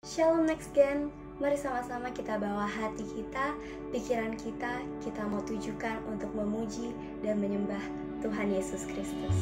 Shalom Next Gen, mari sama-sama kita bawa hati kita, pikiran kita mau tujukan untuk memuji dan menyembah Tuhan Yesus Kristus.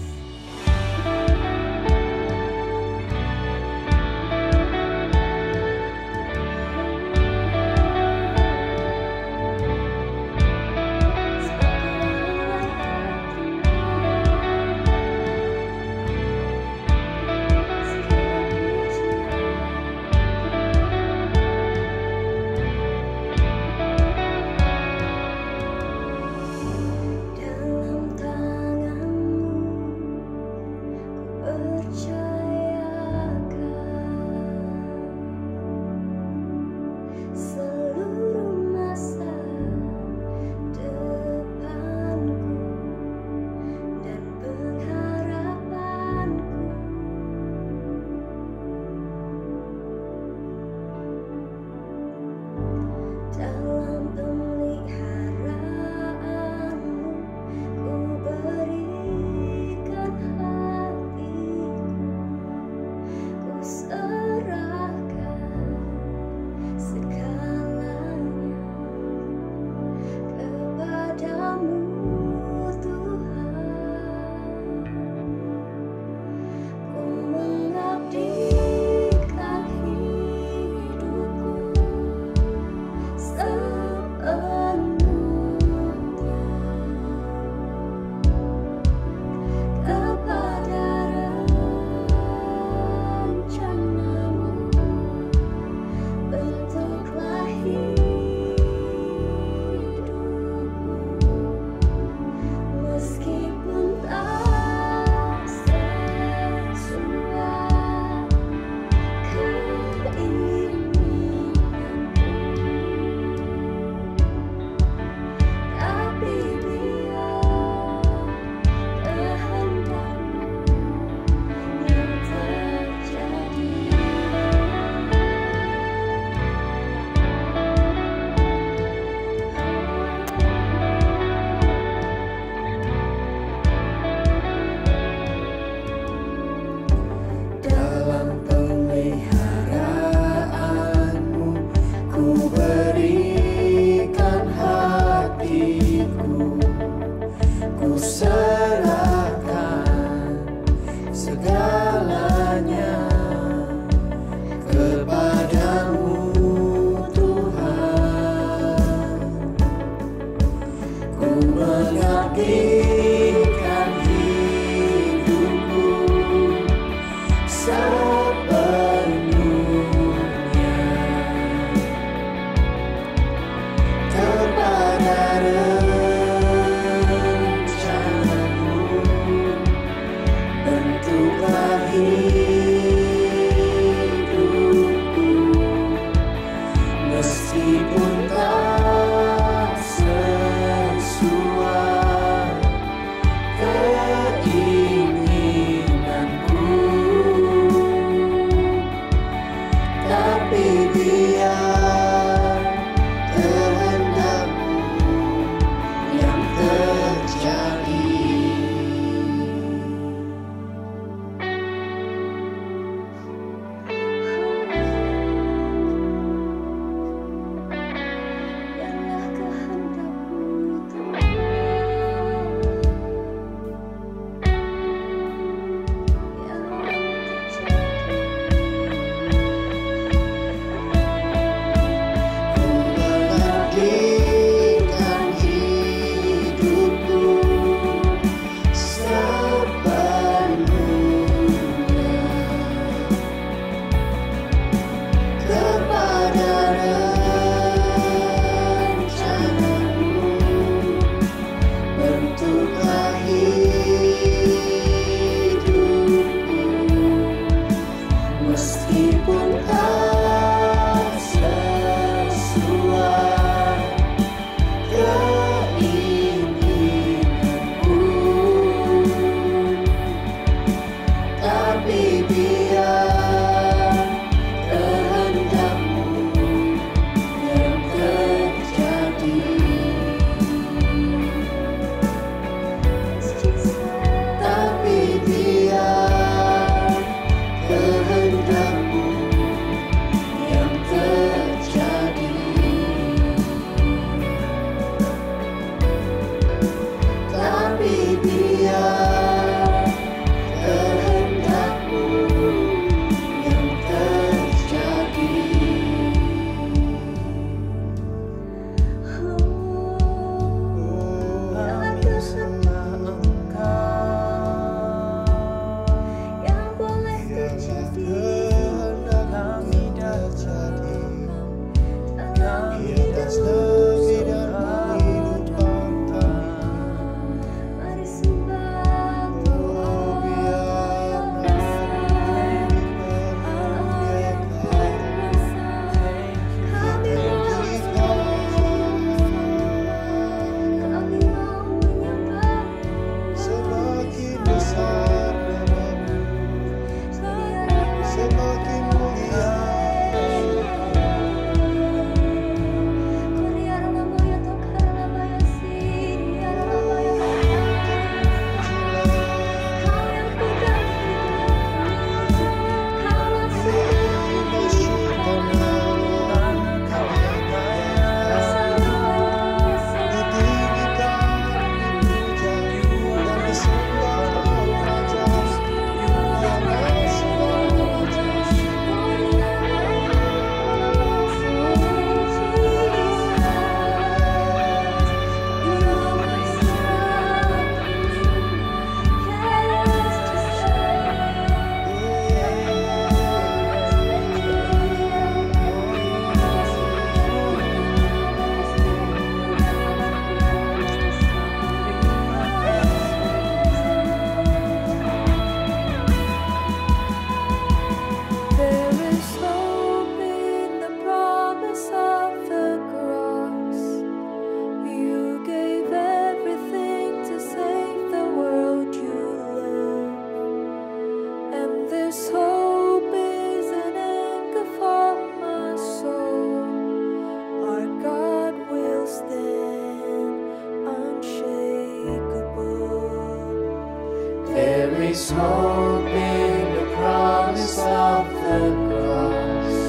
is hope in the promise of the cross.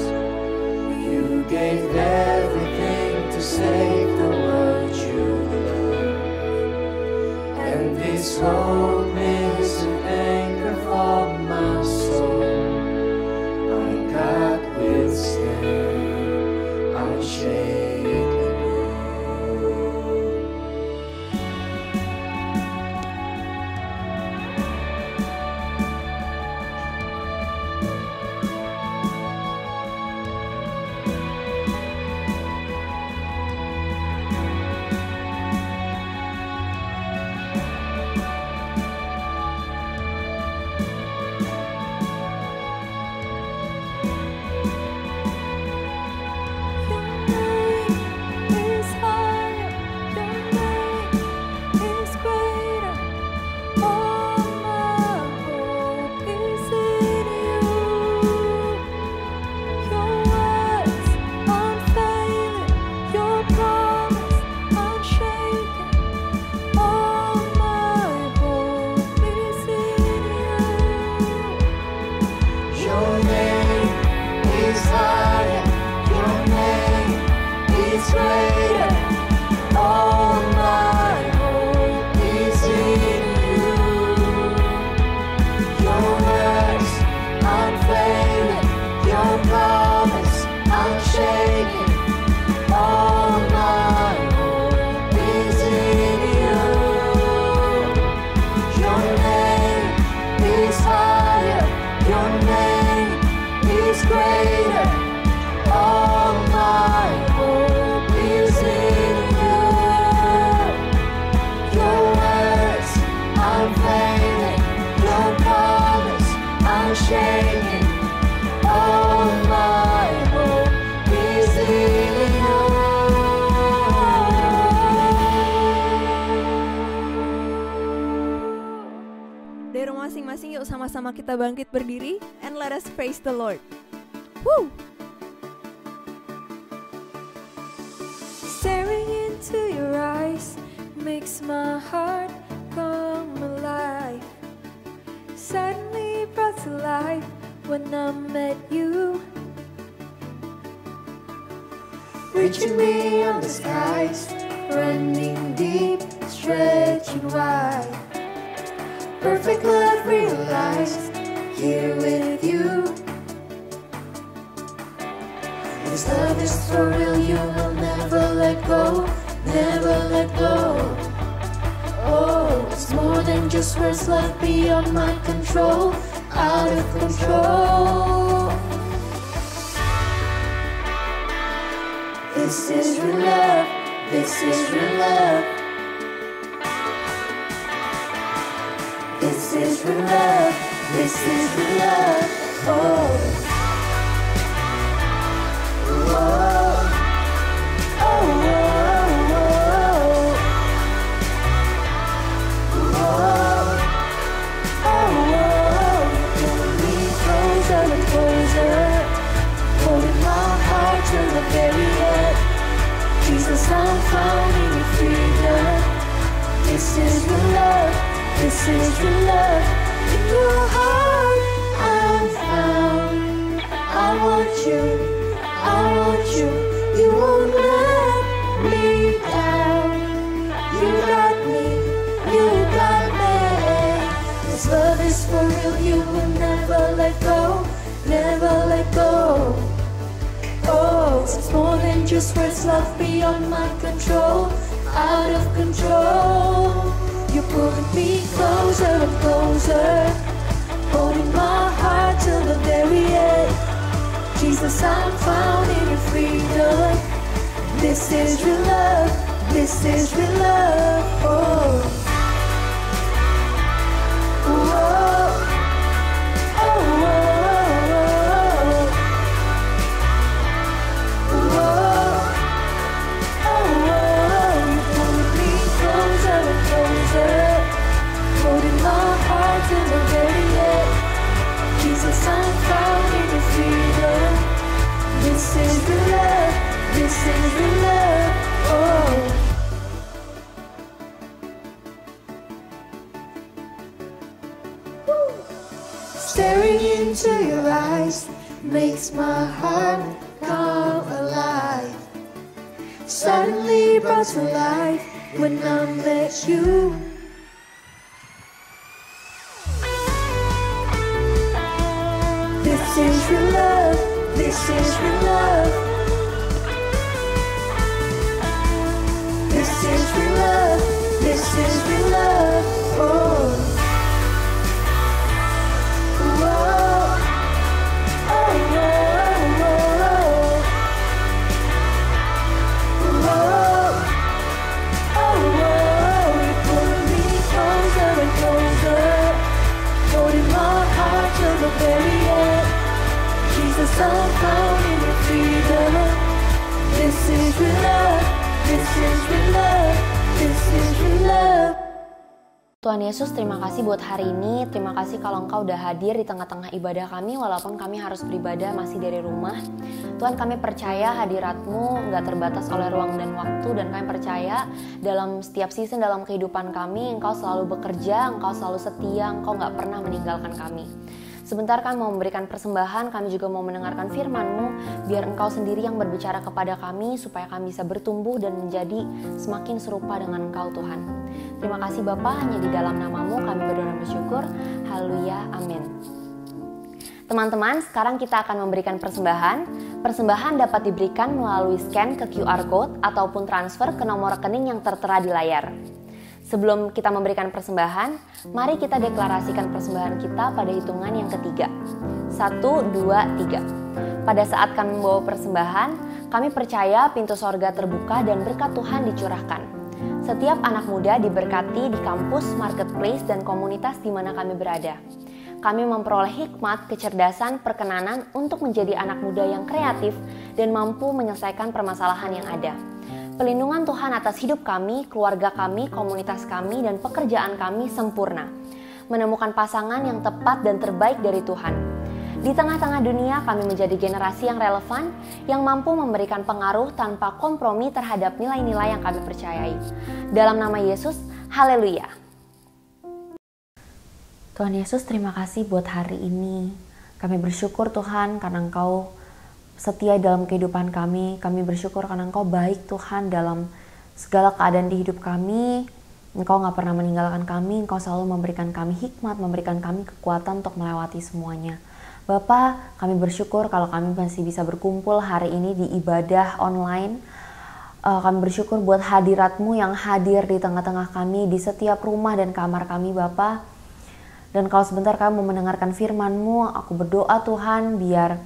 You gave everything to save the world you love. And this hope is an anchor for my soul. Our God will stand unshaken. Masing-masing yuk sama-sama kita bangkit berdiri and let us praise the Lord. Woo! Staring into your eyes makes my heart come alive. Suddenly brought to life when I met you. Reaching beyond the skies, running deep, stretching wide. Perfect love realized here with you. This love is for real, you will never let go, never let go. Oh, it's more than just words, love beyond my control, out of control. This is real love, this is real love. This is real love, this is real love, oh. Whoa, oh, whoa, whoa. Whoa, oh, whoa. Pulling me closer and closer, holding my heart to the very end. Jesus, I'm found in your freedom. This is real love. This is real love. In your heart I'm found. I want you, I want you. You won't let me down. You got me, you got me. This love is for real, you will never let go, never let go. Oh, it's more than just words, love beyond my control, out of control. You're pulling me closer and closer, holding my heart till the very end. Jesus, I'm found in your freedom. This is real love, this is real love, oh. Whoa, oh, whoa, whoa, oh, whoa. You pulling me closer and closer, holding my heart till the very end. Jesus, I'm found in your freedom. This is real love, this is real love, oh. into your eyes makes my heart come alive. Suddenly brought to life when I met you. This is real love, this is real love. This is real love, this is real love. Oh. Whoa. Oh, whoa, whoa. Whoa. Oh, whoa. You're pulling me closer and closer, holding my heart to the very end. Jesus, I'm found in your freedom. This is real love, this is real love, this is real love. Tuhan Yesus, terima kasih buat hari ini. Terima kasih kalau Engkau udah hadir di tengah-tengah ibadah kami, walaupun kami harus beribadah masih dari rumah. Tuhan, kami percaya hadirat-Mu gak terbatas oleh ruang dan waktu, dan kami percaya dalam setiap season dalam kehidupan kami, Engkau selalu bekerja, Engkau selalu setia, Engkau gak pernah meninggalkan kami. Sebentar kami mau memberikan persembahan, kami juga mau mendengarkan firman-Mu, biar Engkau sendiri yang berbicara kepada kami, supaya kami bisa bertumbuh dan menjadi semakin serupa dengan Engkau, Tuhan. Terima kasih Bapa, hanya di dalam nama-Mu kami berdoa dan bersyukur. Haleluya, amin. Teman-teman, sekarang kita akan memberikan persembahan. Persembahan dapat diberikan melalui scan ke QR Code ataupun transfer ke nomor rekening yang tertera di layar. Sebelum kita memberikan persembahan, mari kita deklarasikan persembahan kita pada hitungan yang ketiga. 1, 2, 3. Pada saat kami membawa persembahan, kami percaya pintu sorga terbuka dan berkat Tuhan dicurahkan. Setiap anak muda diberkati di kampus, marketplace, dan komunitas di mana kami berada. Kami memperoleh hikmat, kecerdasan, perkenanan untuk menjadi anak muda yang kreatif dan mampu menyelesaikan permasalahan yang ada. Pelindungan Tuhan atas hidup kami, keluarga kami, komunitas kami, dan pekerjaan kami sempurna. Menemukan pasangan yang tepat dan terbaik dari Tuhan. Di tengah-tengah dunia kami menjadi generasi yang relevan, yang mampu memberikan pengaruh tanpa kompromi terhadap nilai-nilai yang kami percayai. Dalam nama Yesus, haleluya. Tuhan Yesus, terima kasih buat hari ini. Kami bersyukur Tuhan karena Engkau setia dalam kehidupan kami. Kami bersyukur karena Engkau baik Tuhan dalam segala keadaan di hidup kami. Engkau gak pernah meninggalkan kami. Engkau selalu memberikan kami hikmat, memberikan kami kekuatan untuk melewati semuanya. Bapa, kami bersyukur kalau kami masih bisa berkumpul hari ini di ibadah online. Kami bersyukur buat hadirat-Mu yang hadir di tengah-tengah kami, di setiap rumah dan kamar kami Bapa. Dan kalau sebentar kami mau mendengarkan firman-Mu, aku berdoa Tuhan biar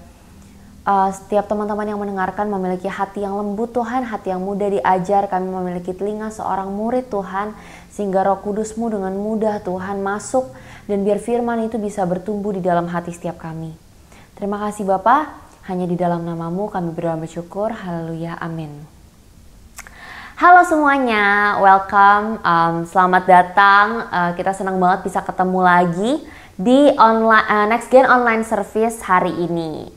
setiap teman-teman yang mendengarkan memiliki hati yang lembut Tuhan, hati yang mudah diajar. Kami memiliki telinga seorang murid Tuhan, sehingga Roh Kudus-Mu dengan mudah Tuhan masuk dan biar firman itu bisa bertumbuh di dalam hati setiap kami. Terima kasih Bapa, hanya di dalam nama-Mu kami berdoa bersyukur. Haleluya, amin. Halo semuanya, welcome, selamat datang. Kita senang banget bisa ketemu lagi di Next Gen Online Service hari ini.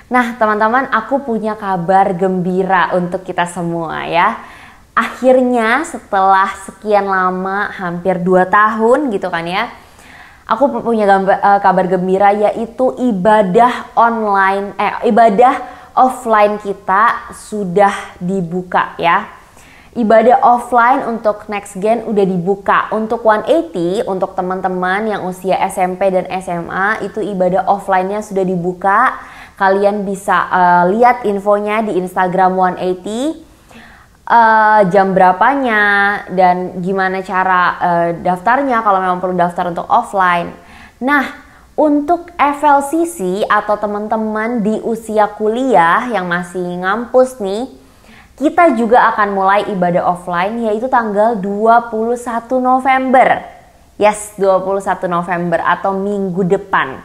Nah teman-teman, aku punya kabar gembira untuk kita semua ya. Akhirnya setelah sekian lama, hampir 2 tahun gitu kan ya, aku punya kabar gembira, yaitu ibadah offline kita sudah dibuka ya. Ibadah offline untuk Next Gen udah dibuka. Untuk 180, untuk teman-teman yang usia SMP dan SMA, itu ibadah offline-nya sudah dibuka. Kalian bisa lihat infonya di Instagram 180, jam berapanya dan gimana cara daftarnya kalau memang perlu daftar untuk offline. Nah, untuk FLCC atau teman-teman di usia kuliah yang masih ngampus nih, kita juga akan mulai ibadah offline yaitu tanggal 21 November. Yes, 21 November atau minggu depan.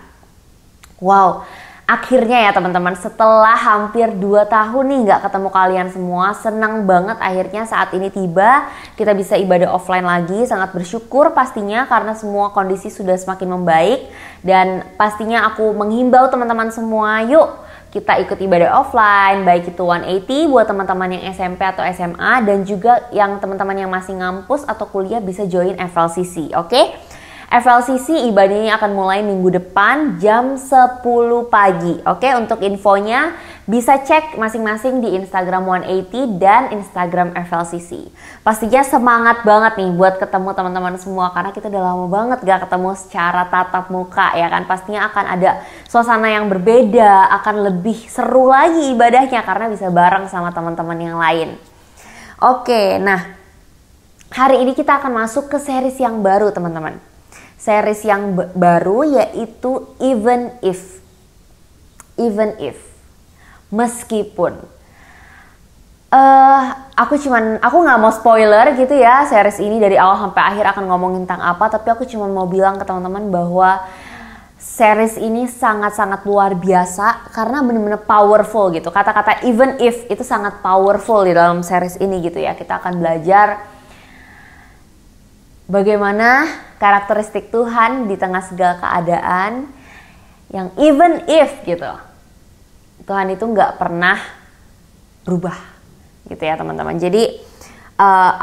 Wow. Akhirnya ya teman-teman, setelah hampir 2 tahun nih gak ketemu kalian semua, senang banget akhirnya saat ini tiba, kita bisa ibadah offline lagi. Sangat bersyukur pastinya karena semua kondisi sudah semakin membaik. Dan pastinya aku menghimbau teman-teman semua, yuk kita ikut ibadah offline, baik itu 180 buat teman-teman yang SMP atau SMA, dan juga yang teman-teman yang masih ngampus atau kuliah bisa join FLCC, oke? FLCC ibadahnya akan mulai minggu depan jam 10 pagi. Oke, untuk infonya bisa cek masing-masing di Instagram 180 dan Instagram FLCC. Pastinya semangat banget nih buat ketemu teman-teman semua karena kita udah lama banget gak ketemu secara tatap muka ya kan. Pastinya akan ada suasana yang berbeda, akan lebih seru lagi ibadahnya karena bisa bareng sama teman-teman yang lain. Oke, nah hari ini kita akan masuk ke series yang baru teman-teman. Series yang baru yaitu Even If. Meskipun aku nggak mau spoiler gitu ya series ini dari awal sampai akhir akan ngomongin tentang apa, tapi aku cuma mau bilang ke teman-teman bahwa series ini sangat-sangat luar biasa karena benar-benar powerful gitu. Kata-kata even if itu sangat powerful di dalam series ini gitu ya. Kita akan belajar bagaimana karakteristik Tuhan di tengah segala keadaan yang even if gitu. Tuhan itu nggak pernah berubah gitu ya teman-teman. Jadi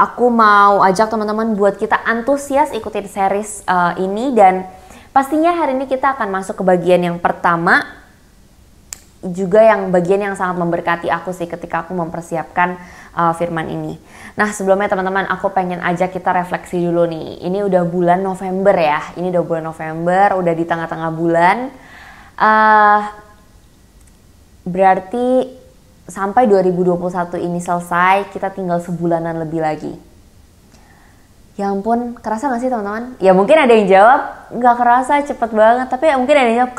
aku mau ajak teman-teman buat kita antusias ikutin series ini, dan pastinya hari ini kita akan masuk ke bagian yang pertama, juga yang bagian yang sangat memberkati aku sih ketika aku mempersiapkan firman ini. Nah sebelumnya teman-teman, aku pengen ajak kita refleksi dulu nih. Ini udah bulan November ya, udah di tengah-tengah bulan. Berarti sampai 2021 ini selesai, kita tinggal sebulanan lebih lagi. Ya ampun, kerasa gak sih teman-teman? Ya mungkin ada yang jawab, gak kerasa, cepet banget. Tapi ya mungkin ada yang jawab,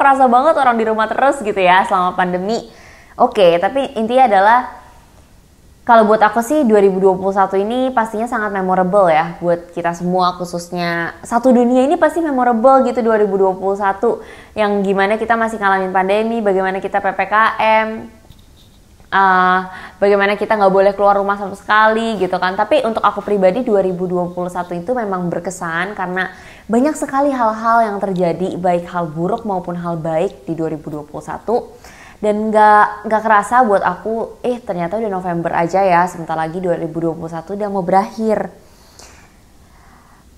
kerasa banget orang di rumah terus gitu ya selama pandemi. Oke, tapi intinya adalah, kalau buat aku sih 2021 ini pastinya sangat memorable ya. Buat kita semua, khususnya satu dunia ini pasti memorable gitu 2021. Yang gimana kita masih ngalamin pandemi, bagaimana kita PPKM, bagaimana kita nggak boleh keluar rumah sama sekali gitu kan. Tapi untuk aku pribadi 2021 itu memang berkesan karena banyak sekali hal-hal yang terjadi, baik hal buruk maupun hal baik di 2021. Dan nggak kerasa buat aku, ternyata udah November aja ya, sebentar lagi 2021 udah mau berakhir.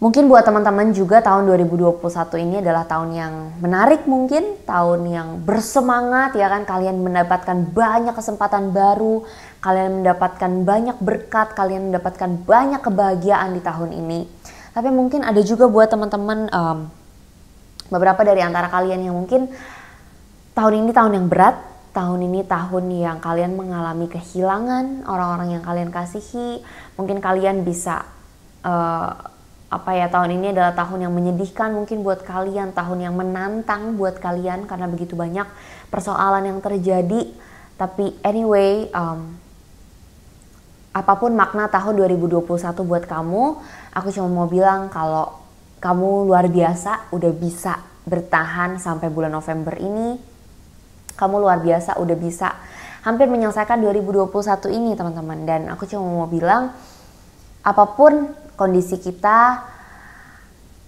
Mungkin buat teman-teman juga tahun 2021 ini adalah tahun yang menarik mungkin, tahun yang bersemangat ya kan, kalian mendapatkan banyak kesempatan baru, kalian mendapatkan banyak berkat, kalian mendapatkan banyak kebahagiaan di tahun ini. Tapi mungkin ada juga buat teman-teman, beberapa dari antara kalian yang mungkin tahun ini tahun yang berat, tahun ini tahun yang kalian mengalami kehilangan orang-orang yang kalian kasihi. Mungkin kalian bisa tahun ini adalah tahun yang menyedihkan mungkin buat kalian, tahun yang menantang buat kalian karena begitu banyak persoalan yang terjadi. Tapi anyway, apapun makna tahun 2021 buat kamu, aku cuma mau bilang kalau kamu luar biasa udah bisa bertahan sampai bulan November ini. Kamu luar biasa udah bisa hampir menyelesaikan 2021 ini teman-teman. Dan aku cuma mau bilang, apapun kondisi kita,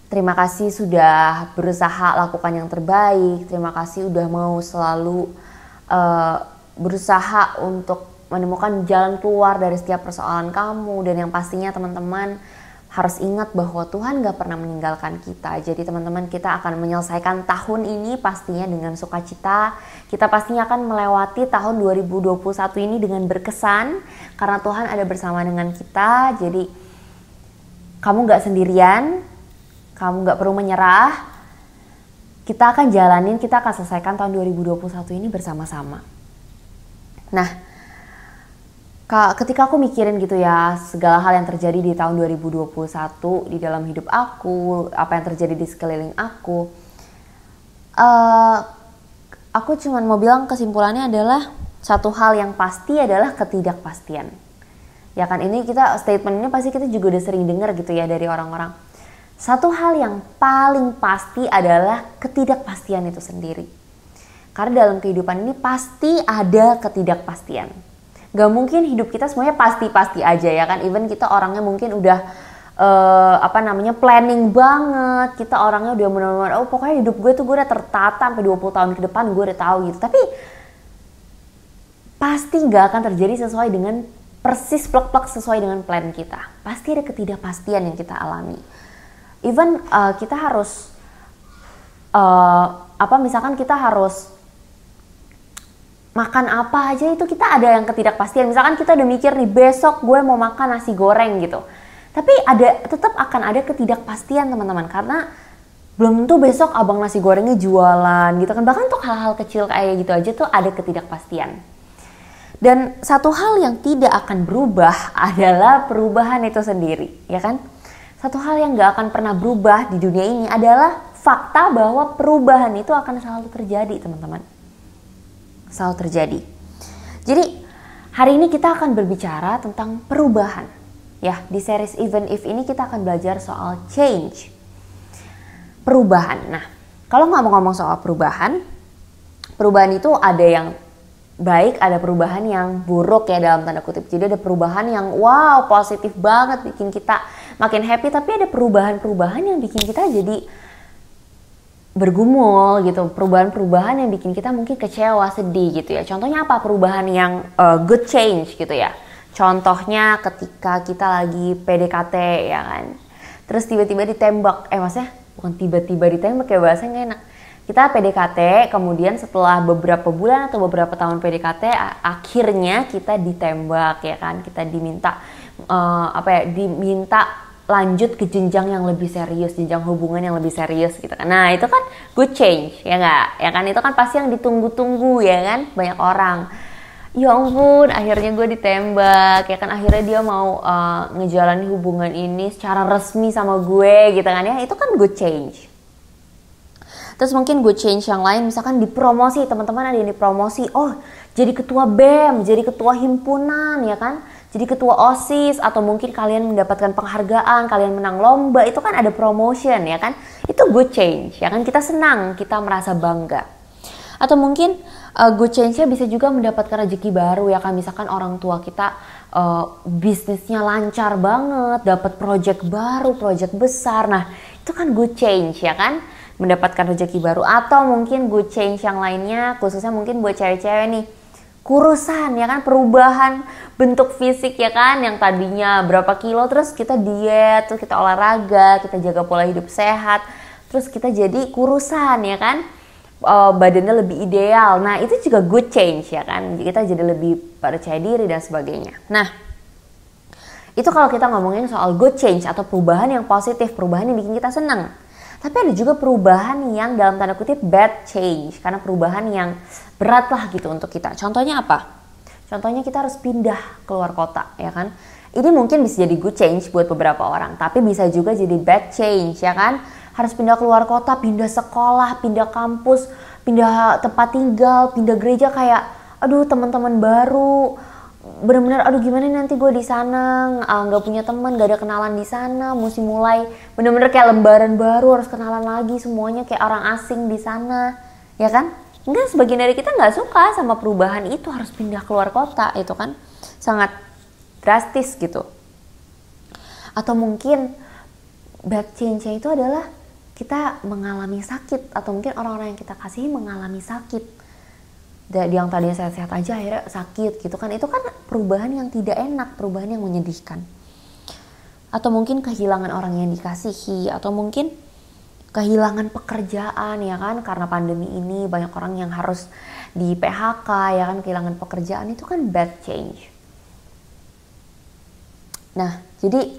terima kasih sudah berusaha lakukan yang terbaik. Terima kasih udah mau selalu berusaha untuk menemukan jalan keluar dari setiap persoalan kamu. Dan yang pastinya teman-teman harus ingat bahwa Tuhan gak pernah meninggalkan kita. Jadi teman-teman, kita akan menyelesaikan tahun ini pastinya dengan sukacita. Kita pastinya akan melewati tahun 2021 ini dengan berkesan karena Tuhan ada bersama dengan kita. Jadi kamu gak sendirian, kamu gak perlu menyerah. Kita akan jalanin, kita akan selesaikan tahun 2021 ini bersama-sama. Nah, ketika aku mikirin gitu ya segala hal yang terjadi di tahun 2021 di dalam hidup aku, apa yang terjadi di sekeliling aku cuma mau bilang kesimpulannya adalah satu hal yang pasti adalah ketidakpastian. Ya kan, ini kita statement ini pasti kita juga udah sering dengar gitu ya dari orang-orang. Satu hal yang paling pasti adalah ketidakpastian itu sendiri. Karena dalam kehidupan ini pasti ada ketidakpastian. Gak mungkin hidup kita semuanya pasti-pasti aja ya kan. Even kita orangnya mungkin udah planning banget. Kita orangnya udah benar-benar pokoknya hidup gue tuh gue udah tertata sampai 20 tahun ke depan gue udah tahu gitu. Tapi pasti gak akan terjadi sesuai dengan persis plek-plek sesuai dengan plan kita. Pasti ada ketidakpastian yang kita alami. Even kita harus misalkan kita harus makan apa aja itu kita ada yang ketidakpastian. Misalkan kita udah mikir nih besok gue mau makan nasi goreng gitu. Tapi tetap akan ada ketidakpastian teman-teman, karena belum tentu besok abang nasi gorengnya jualan gitu kan. Bahkan untuk hal-hal kecil kayak gitu aja tuh ada ketidakpastian. Dan satu hal yang tidak akan berubah adalah perubahan itu sendiri, ya kan? Satu hal yang gak akan pernah berubah di dunia ini adalah fakta bahwa perubahan itu akan selalu terjadi, teman-teman. Selalu terjadi. Jadi hari ini kita akan berbicara tentang perubahan. Ya, di series Even If ini kita akan belajar soal change. Perubahan. Nah, kalau ngomong-ngomong soal perubahan itu ada yang baik, ada perubahan yang buruk ya dalam tanda kutip. Jadi ada perubahan yang wow, positif banget bikin kita makin happy, tapi ada perubahan-perubahan yang bikin kita jadi bergumul gitu, perubahan-perubahan yang bikin kita mungkin kecewa, sedih gitu ya. Contohnya apa? Perubahan yang good change gitu ya. Contohnya ketika kita lagi PDKT ya kan, terus tiba-tiba ditembak, maksudnya bukan tiba-tiba ditembak ya, bahasanya gak enak. Kita PDKT, kemudian setelah beberapa bulan atau beberapa tahun PDKT, akhirnya kita ditembak ya kan, kita diminta diminta lanjut ke jenjang yang lebih serius, jenjang hubungan yang lebih serius gitu kan. Nah itu kan good change ya nggak? Ya kan, itu kan pasti yang ditunggu-tunggu ya kan, banyak orang. Ya ampun, akhirnya gue ditembak ya kan, akhirnya dia mau ngejalani hubungan ini secara resmi sama gue gitu kan ya, itu kan good change. Terus mungkin good change yang lain, misalkan dipromosi, teman-teman ada yang dipromosi, oh jadi ketua BEM, jadi ketua himpunan ya kan, jadi ketua OSIS, atau mungkin kalian mendapatkan penghargaan, kalian menang lomba, itu kan ada promotion ya kan, itu good change ya kan, kita senang, kita merasa bangga. Atau mungkin good change-nya bisa juga mendapatkan rezeki baru ya kan, misalkan orang tua kita bisnisnya lancar banget, dapat project baru, project besar, nah itu kan good change ya kan, mendapatkan rezeki baru. Atau mungkin good change yang lainnya, khususnya mungkin buat cewek-cewek nih, kurusan ya kan, perubahan bentuk fisik ya kan, yang tadinya berapa kilo terus kita diet, terus kita olahraga, kita jaga pola hidup sehat, terus kita jadi kurusan ya kan, badannya lebih ideal. Nah itu juga good change ya kan, kita jadi lebih percaya diri dan sebagainya. Nah itu kalau kita ngomongin soal good change atau perubahan yang positif, perubahan yang bikin kita senang. Tapi ada juga perubahan yang dalam tanda kutip bad change, karena perubahan yang berat lah gitu untuk kita. Contohnya apa? Contohnya kita harus pindah keluar kota ya kan. Ini mungkin bisa jadi good change buat beberapa orang, tapi bisa juga jadi bad change ya kan. Harus pindah keluar kota, pindah sekolah, pindah kampus, pindah tempat tinggal, pindah gereja, kayak aduh teman-teman baru, benar-benar aduh gimana nanti gue di sana nggak punya teman, nggak ada kenalan di sana, mesti mulai benar-benar kayak lembaran baru, harus kenalan lagi, semuanya kayak orang asing di sana ya kan. Enggak, sebagian dari kita nggak suka sama perubahan itu, harus pindah keluar kota, itu kan sangat drastis gitu. Atau mungkin bad change-nya itu adalah kita mengalami sakit, atau mungkin orang-orang yang kita kasihi mengalami sakit. Yang tadinya sehat-sehat aja akhirnya sakit gitu kan. Itu kan perubahan yang tidak enak, perubahan yang menyedihkan. Atau mungkin kehilangan orang yang dikasihi, atau mungkin kehilangan pekerjaan ya kan, karena pandemi ini banyak orang yang harus di PHK ya kan, kehilangan pekerjaan, itu kan bad change. Nah jadi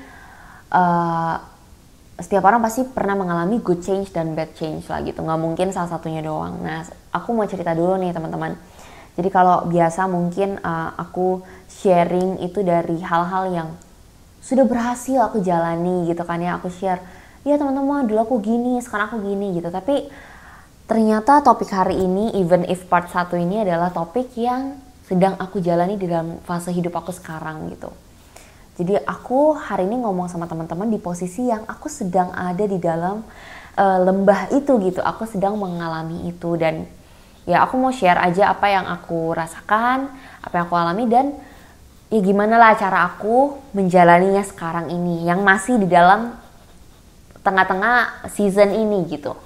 setiap orang pasti pernah mengalami good change dan bad change lah gitu, nggak mungkin salah satunya doang. Nah aku mau cerita dulu nih teman-teman. Jadi kalau biasa mungkin aku sharing itu dari hal-hal yang sudah berhasil aku jalani gitu kan ya, aku share, ya teman-teman dulu aku gini, sekarang aku gini gitu. Tapi ternyata topik hari ini, Even If part 1 ini adalah topik yang sedang aku jalani di dalam fase hidup aku sekarang gitu. Jadi aku hari ini ngomong sama teman-teman di posisi yang aku sedang ada di dalam lembah itu gitu. Aku sedang mengalami itu, dan ya aku mau share aja apa yang aku rasakan, apa yang aku alami, dan ya gimana lah cara aku menjalaninya sekarang ini yang masih di dalam tengah-tengah season ini gitu.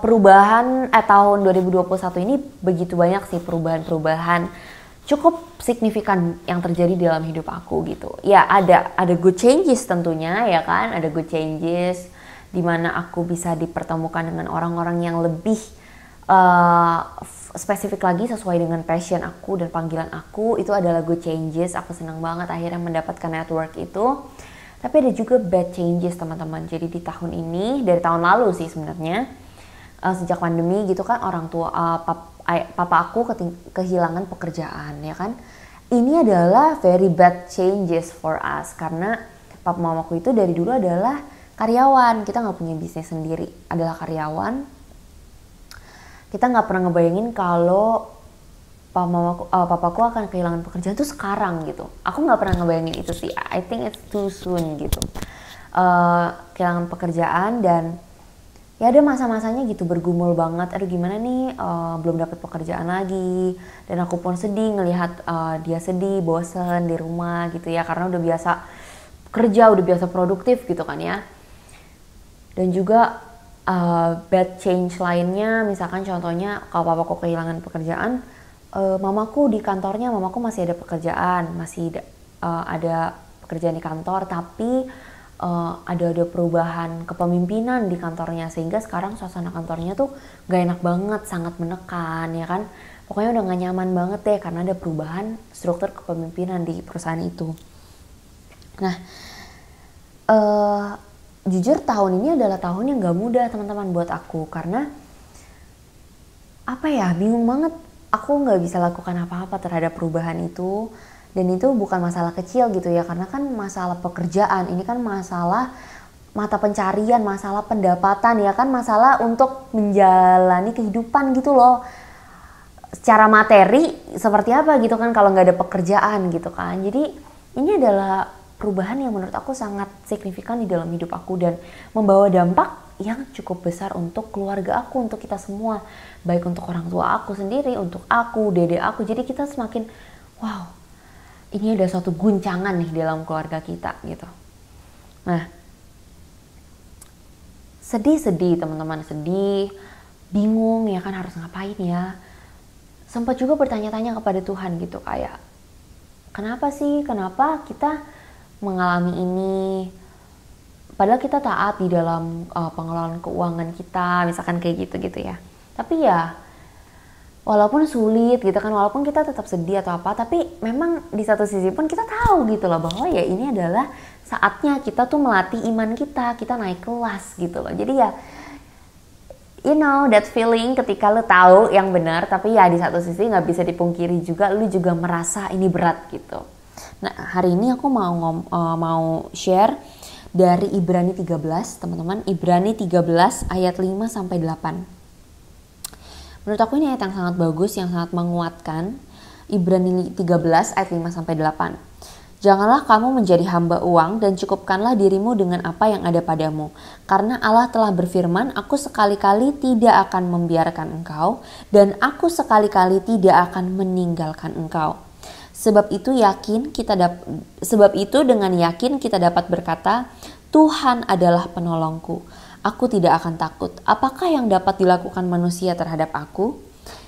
Perubahan tahun 2021 ini begitu banyak sih perubahan-perubahan cukup signifikan yang terjadi dalam hidup aku gitu. Ya ada good changes tentunya ya kan, ada good changes dimana aku bisa dipertemukan dengan orang-orang yang lebih spesifik lagi sesuai dengan passion aku dan panggilan aku. Itu adalah good changes. Aku senang banget akhirnya mendapatkan network itu. Tapi ada juga bad changes teman-teman. Jadi di tahun ini, dari tahun lalu sih sebenarnya, sejak pandemi gitu kan, orang tua papa aku kehilangan pekerjaan ya kan. Ini adalah very bad changes for us karena papa mamaku itu dari dulu adalah karyawan. Kita nggak punya bisnis sendiri, adalah karyawan. Kita nggak pernah ngebayangin kalau papaku akan kehilangan pekerjaan tuh sekarang gitu. Aku nggak pernah ngebayangin itu sih. I think it's too soon gitu. Kehilangan pekerjaan dan ya ada masa-masanya gitu bergumul banget. Aduh gimana nih, belum dapat pekerjaan lagi. Dan aku pun sedih ngelihat dia sedih, bosen di rumah gitu ya. Karena udah biasa kerja, udah biasa produktif gitu kan ya. Dan juga bad change lainnya, misalkan contohnya kalau papaku kehilangan pekerjaan, mamaku di kantornya, mamaku masih ada pekerjaan, masih ada pekerjaan di kantor, tapi ada perubahan kepemimpinan di kantornya sehingga sekarang suasana kantornya tuh gak enak banget, sangat menekan ya kan. Pokoknya udah gak nyaman banget deh karena ada perubahan struktur kepemimpinan di perusahaan itu. Nah, jujur tahun ini adalah tahun yang gak mudah teman-teman buat aku karena bingung banget. Aku gak bisa lakukan apa-apa terhadap perubahan itu. Dan itu bukan masalah kecil gitu ya, karena kan masalah pekerjaan, ini kan masalah mata pencarian, masalah pendapatan ya kan, masalah untuk menjalani kehidupan gitu loh. Secara materi seperti apa gitu kan kalau gak ada pekerjaan gitu kan. Jadi ini adalah perubahan yang menurut aku sangat signifikan di dalam hidup aku dan membawa dampak yang cukup besar untuk keluarga aku, untuk kita semua. Baik untuk orang tua aku sendiri, untuk aku, dede aku. Jadi kita semakin, wow, ini ada suatu guncangan nih dalam keluarga kita gitu. Nah, sedih teman-teman, sedih, bingung ya kan harus ngapain ya. Sempat juga bertanya-tanya kepada Tuhan gitu kayak, kenapa kita mengalami ini? Padahal kita taat di dalam pengelolaan keuangan kita, misalkan kayak gitu ya. Tapi ya walaupun sulit gitu kan, walaupun kita tetap sedih atau apa, tapi memang di satu sisi pun kita tahu gitu loh bahwa ya ini adalah saatnya kita tuh melatih iman kita naik kelas gitu loh. Jadi ya you know that feeling ketika lu tahu yang benar, tapi ya di satu sisi nggak bisa dipungkiri juga lu juga merasa ini berat gitu. Nah hari ini aku mau share dari Ibrani 13 teman-teman, Ibrani 13 ayat 5 sampai 8. Menurut aku ini ayat yang sangat bagus, yang sangat menguatkan. Ibrani 13 ayat 5 sampai 8. Janganlah kamu menjadi hamba uang dan cukupkanlah dirimu dengan apa yang ada padamu. Karena Allah telah berfirman, aku sekali-kali tidak akan membiarkan engkau dan aku sekali-kali tidak akan meninggalkan engkau. Sebab itu dengan yakin kita dapat berkata, Tuhan adalah penolongku. Aku tidak akan takut. Apakah yang dapat dilakukan manusia terhadap aku?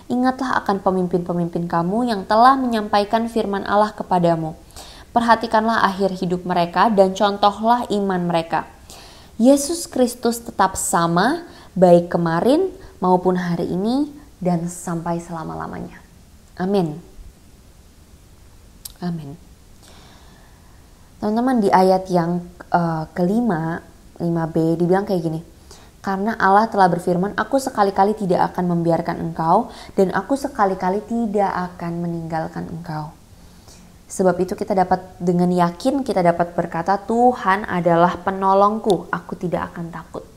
Ingatlah akan pemimpin-pemimpin kamu yang telah menyampaikan firman Allah kepadamu. Perhatikanlah akhir hidup mereka dan contohlah iman mereka. Yesus Kristus tetap sama, baik kemarin maupun hari ini dan sampai selama-lamanya. Amin. Amin. Teman-teman, di ayat yang kelima, 5b dibilang kayak gini. Karena Allah telah berfirman, aku sekali-kali tidak akan membiarkan engkau dan aku sekali-kali tidak akan meninggalkan engkau. Sebab itu dengan yakin kita dapat berkata, Tuhan adalah penolongku, aku tidak akan takut.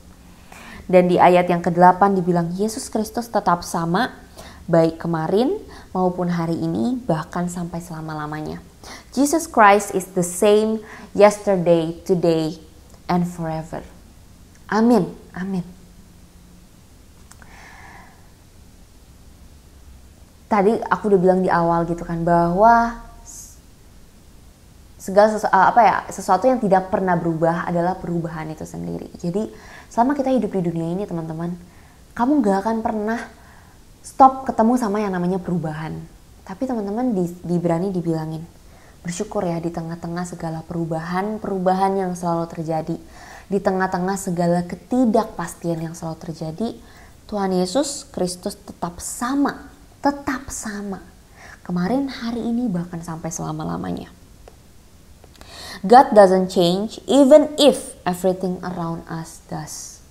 Dan di ayat yang ke-8 dibilang, Yesus Kristus tetap sama, baik kemarin maupun hari ini, bahkan sampai selama-lamanya. Jesus Christ is the same yesterday, today, and forever. Amin. Amin. Tadi aku udah bilang di awal gitu kan bahwa sesuatu yang tidak pernah berubah adalah perubahan itu sendiri. Jadi selama kita hidup di dunia ini teman-teman, kamu gak akan pernah stop ketemu sama yang namanya perubahan. Tapi teman-teman di Ibrani dibilangin, bersyukur ya di tengah-tengah segala perubahan yang selalu terjadi. Di tengah-tengah segala ketidakpastian yang selalu terjadi, Tuhan Yesus Kristus tetap sama. Kemarin, hari ini, bahkan sampai selama-lamanya. God doesn't change even if everything around us does.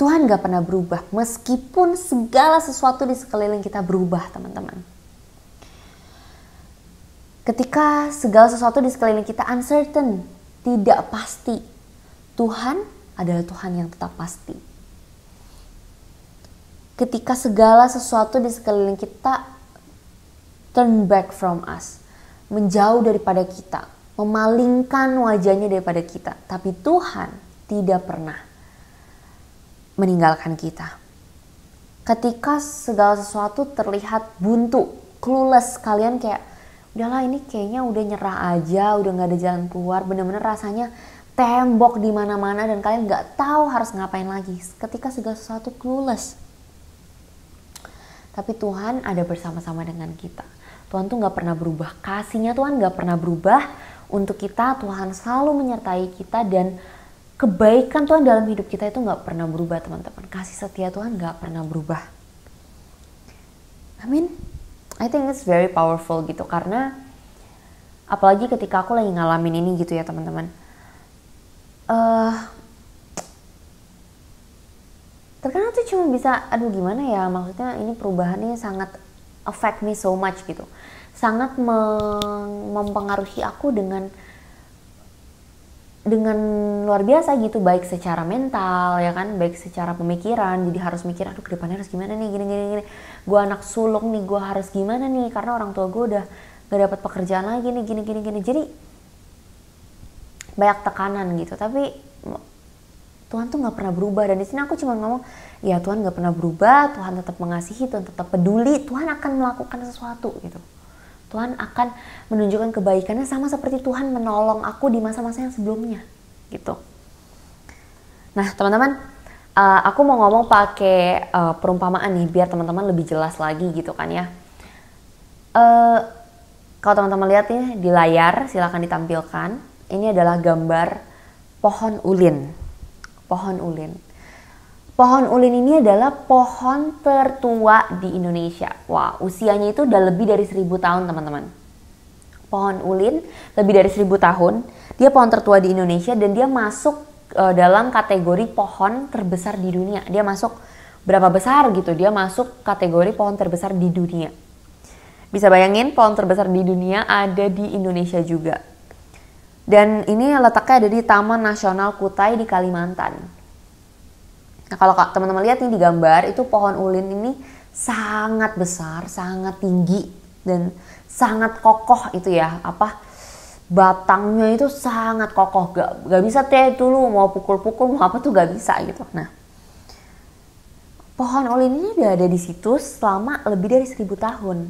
Tuhan gak pernah berubah meskipun segala sesuatu di sekeliling kita berubah, teman-teman. Ketika segala sesuatu di sekeliling kita uncertain, tidak pasti, Tuhan adalah Tuhan yang tetap pasti. Ketika segala sesuatu di sekeliling kita turn back from us, menjauh daripada kita, memalingkan wajahnya daripada kita, tapi Tuhan tidak pernah meninggalkan kita. Ketika segala sesuatu terlihat buntu, clueless, kalian kayak udahlah ini kayaknya udah nyerah aja, udah nggak ada jalan keluar, bener-bener rasanya tembok di mana-mana dan kalian nggak tahu harus ngapain lagi. Ketika segala sesuatu clueless, tapi Tuhan ada bersama-sama dengan kita. Tuhan tuh gak pernah berubah. Kasihnya Tuhan gak pernah berubah untuk kita. Tuhan selalu menyertai kita dan kebaikan Tuhan dalam hidup kita itu gak pernah berubah, teman-teman. Kasih setia Tuhan gak pernah berubah. Amin. I think it's very powerful gitu. Karena apalagi ketika aku lagi ngalamin ini gitu ya, teman-teman. Terkadang tuh cuma bisa, aduh gimana ya, maksudnya ini perubahannya sangat affect me so much gitu. Sangat mempengaruhi aku dengan luar biasa gitu, baik secara mental ya kan, baik secara pemikiran. Jadi harus mikir, aduh kedepannya harus gimana nih, gini. Gue anak sulung nih, gue harus gimana nih, karena orang tua gue udah gak dapat pekerjaan lagi nih, gini. Jadi banyak tekanan gitu. Tapi Tuhan tuh gak pernah berubah. Dan di sini aku cuma ngomong, ya Tuhan gak pernah berubah, Tuhan tetap mengasihi, Tuhan tetap peduli, Tuhan akan melakukan sesuatu gitu. Tuhan akan menunjukkan kebaikannya sama seperti Tuhan menolong aku di masa-masa yang sebelumnya gitu. Nah teman-teman, aku mau ngomong pakai perumpamaan nih biar teman-teman lebih jelas lagi gitu kan ya. Kalau teman-teman lihat nih di layar, silakan ditampilkan. Ini adalah gambar pohon ulin. Pohon ulin ini adalah pohon tertua di Indonesia. Wah, usianya itu udah lebih dari 1000 tahun, teman-teman. Pohon ulin lebih dari 1000 tahun. Dia pohon tertua di Indonesia dan dia masuk dalam kategori pohon terbesar di dunia. Dia masuk berapa besar gitu? Dia masuk kategori pohon terbesar di dunia. Bisa bayangin pohon terbesar di dunia ada di Indonesia juga. Dan ini letaknya ada di Taman Nasional Kutai di Kalimantan. Nah, kalau teman-teman lihat nih di gambar, itu pohon ulin ini sangat besar, sangat tinggi dan sangat kokoh itu ya. Batangnya itu sangat kokoh, gak bisa dulu mau pukul-pukul mau apa tuh gak bisa gitu. Nah, pohon ulin ini udah ada di situ selama lebih dari 1000 tahun.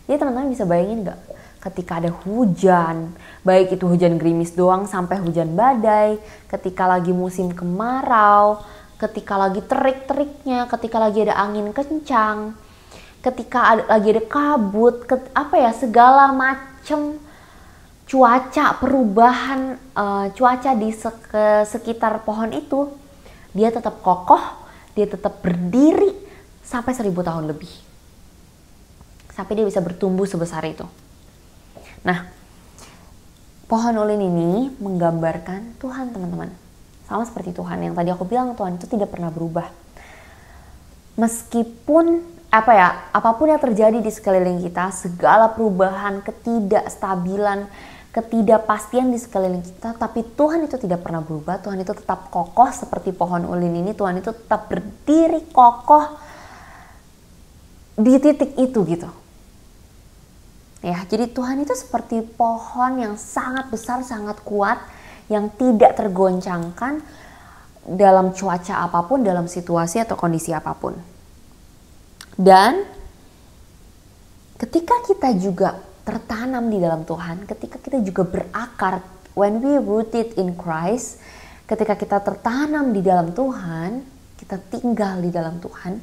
Jadi teman-teman bisa bayangin gak? Ketika ada hujan, baik itu hujan gerimis doang sampai hujan badai, ketika lagi musim kemarau, ketika lagi terik-teriknya, ketika lagi ada angin kencang, ketika lagi ada kabut, segala macam cuaca, perubahan cuaca di sekitar pohon itu, dia tetap kokoh, dia tetap berdiri sampai 1000 tahun lebih. Sampai dia bisa bertumbuh sebesar itu. Nah, pohon ulin ini menggambarkan Tuhan, teman-teman. Sama seperti Tuhan yang tadi aku bilang, Tuhan itu tidak pernah berubah. Meskipun apapun yang terjadi di sekeliling kita, segala perubahan, ketidakstabilan, ketidakpastian di sekeliling kita, tapi Tuhan itu tidak pernah berubah. Tuhan itu tetap kokoh seperti pohon ulin ini. Tuhan itu tetap berdiri kokoh di titik itu gitu. Ya, jadi Tuhan itu seperti pohon yang sangat besar, sangat kuat, yang tidak tergoncangkan dalam cuaca apapun, dalam situasi atau kondisi apapun. Dan ketika kita juga tertanam di dalam Tuhan, ketika kita juga berakar, when we rooted in Christ, ketika kita tertanam di dalam Tuhan, kita tinggal di dalam Tuhan,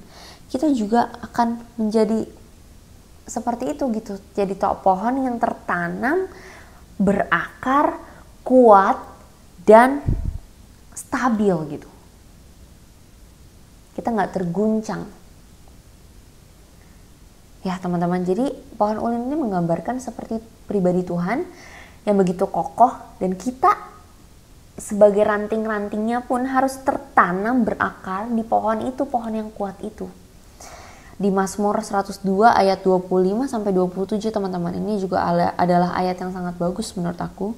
kita juga akan menjadi seperti itu gitu. Jadi pohon yang tertanam, berakar, kuat, dan stabil gitu. Kita nggak terguncang. Ya teman-teman, jadi pohon ulin ini menggambarkan seperti pribadi Tuhan yang begitu kokoh, dan kita sebagai ranting-rantingnya pun harus tertanam berakar di pohon itu, pohon yang kuat itu. Di Mazmur 102 ayat 25 sampai 27 teman-teman, ini juga adalah ayat yang sangat bagus menurut aku.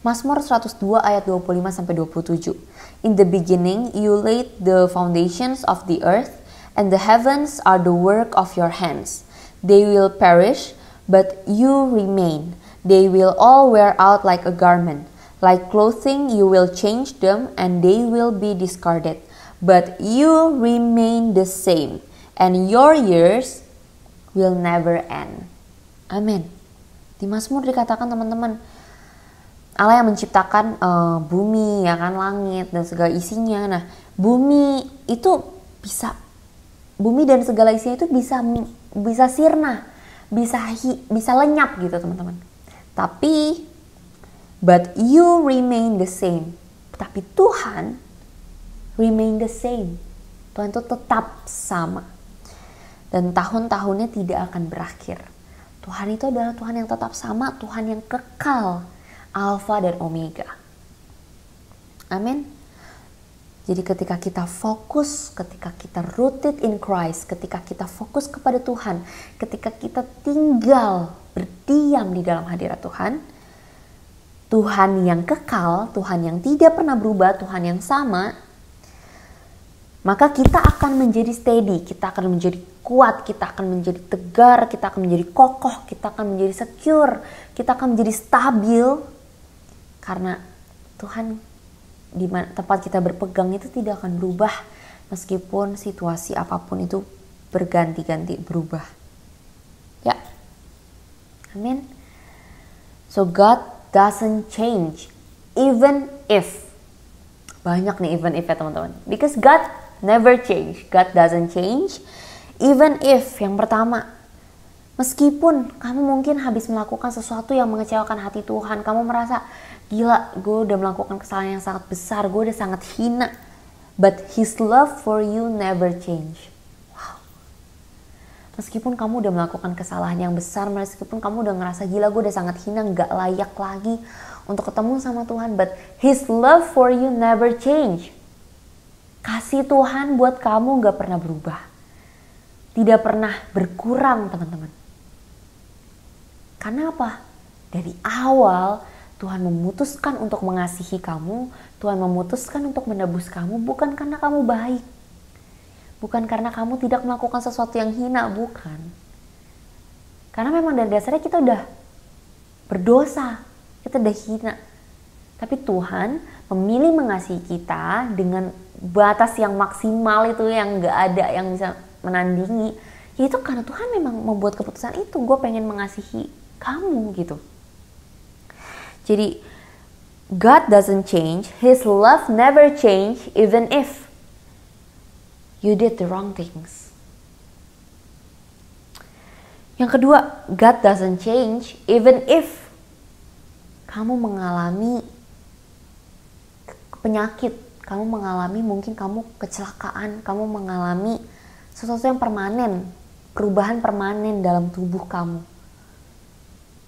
Mazmur 102 ayat 25 sampai 27. In the beginning you laid the foundations of the earth, and the heavens are the work of your hands. They will perish, but you remain. They will all wear out like a garment. Like clothing you will change them, and they will be discarded. But you remain the same, and your years will never end. Amin. Di Mazmur dikatakan teman-teman, Allah yang menciptakan bumi, ya kan, langit dan segala isinya. Nah, bumi dan segala isinya itu bisa sirna, bisa lenyap gitu teman-teman. Tapi but you remain the same. Tapi Tuhan remain the same. Tuhan itu tetap sama. Dan tahun-tahunnya tidak akan berakhir. Tuhan itu adalah Tuhan yang tetap sama, Tuhan yang kekal, Alfa dan Omega. Amin. Jadi ketika kita fokus, ketika kita rooted in Christ, ketika kita fokus kepada Tuhan, ketika kita tinggal berdiam di dalam hadirat Tuhan, Tuhan yang kekal, Tuhan yang tidak pernah berubah, Tuhan yang sama, maka kita akan menjadi steady, kita akan menjadi kuat, kita akan menjadi tegar, kita akan menjadi kokoh, kita akan menjadi secure, kita akan menjadi stabil. Karena Tuhan di tempat kita berpegang itu tidak akan berubah meskipun situasi apapun itu berganti-ganti berubah. Ya. Amin. So God doesn't change even if. Banyak nih even if ya teman-teman. Because God never change. God doesn't change even if. Yang pertama, meskipun kamu mungkin habis melakukan sesuatu yang mengecewakan hati Tuhan, kamu merasa gila, gue udah melakukan kesalahan yang sangat besar, gue udah sangat hina. But His love for you never change. Wow. Meskipun kamu udah melakukan kesalahan yang besar, meskipun kamu udah ngerasa gila, gue udah sangat hina, gak layak lagi untuk ketemu sama Tuhan, but His love for you never change. Kasih Tuhan buat kamu gak pernah berubah. Tidak pernah berkurang teman-teman. Karena apa? Dari awal Tuhan memutuskan untuk mengasihi kamu, Tuhan memutuskan untuk menebus kamu, bukan karena kamu baik, bukan karena kamu tidak melakukan sesuatu yang hina, bukan. Karena memang dari dasarnya kita udah berdosa, kita udah hina. Tapi Tuhan memilih mengasihi kita dengan batas yang maksimal itu, yang gak ada yang bisa menandingi. Yaitu karena Tuhan memang membuat keputusan itu, gue pengen mengasihi kamu gitu. Jadi God doesn't change, His love never change even if you did the wrong things. Yang kedua, God doesn't change even if kamu mengalami penyakit, kamu mengalami mungkin kamu kecelakaan, kamu mengalami sesuatu yang permanen, perubahan permanen dalam tubuh kamu.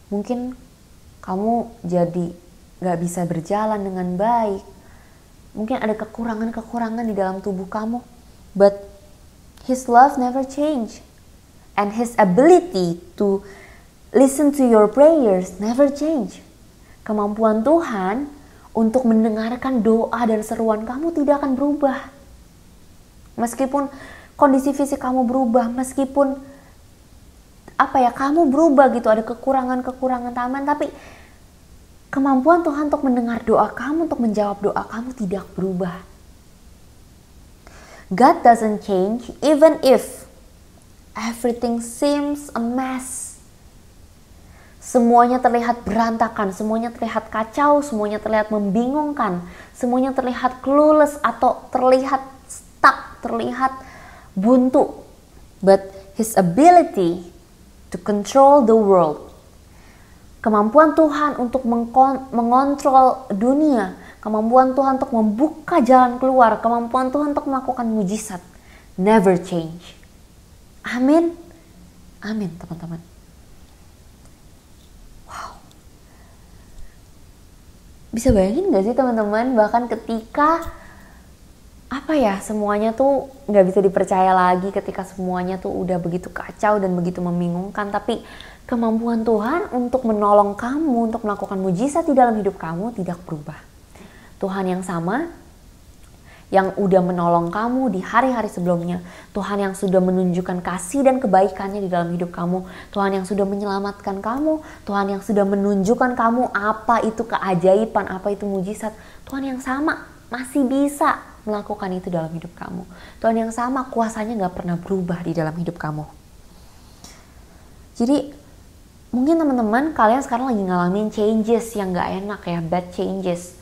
Mungkin kamu jadi gak bisa berjalan dengan baik. Mungkin ada kekurangan-kekurangan di dalam tubuh kamu. But His love never change. And His ability to listen to your prayers never change. Kemampuan Tuhan untuk mendengarkan doa dan seruan kamu tidak akan berubah. Meskipun kondisi fisik kamu berubah, meskipun kamu berubah gitu, ada kekurangan-kekurangan taman, tapi kemampuan Tuhan untuk mendengar doa kamu, untuk menjawab doa kamu tidak berubah. God doesn't change even if everything seems a mess. Semuanya terlihat berantakan, semuanya terlihat kacau, semuanya terlihat membingungkan, semuanya terlihat clueless atau terlihat stuck, terlihat buntu. But His ability to control the world. Kemampuan Tuhan untuk mengontrol dunia, kemampuan Tuhan untuk membuka jalan keluar, kemampuan Tuhan untuk melakukan mujizat never change. Amin. Amin, teman-teman. Wow. Bisa bayangin gak sih teman-teman, bahkan ketika semuanya tuh gak bisa dipercaya lagi, ketika semuanya tuh udah begitu kacau dan begitu membingungkan, tapi kemampuan Tuhan untuk menolong kamu, untuk melakukan mujizat di dalam hidup kamu tidak berubah. Tuhan yang sama, yang udah menolong kamu di hari-hari sebelumnya, Tuhan yang sudah menunjukkan kasih dan kebaikannya di dalam hidup kamu, Tuhan yang sudah menyelamatkan kamu, Tuhan yang sudah menunjukkan kamu apa itu keajaiban, apa itu mujizat, Tuhan yang sama masih bisa melakukan itu dalam hidup kamu. Tuhan yang sama kuasanya gak pernah berubah di dalam hidup kamu. Jadi mungkin teman-teman kalian sekarang lagi ngalamin changes yang gak enak ya, bad changes.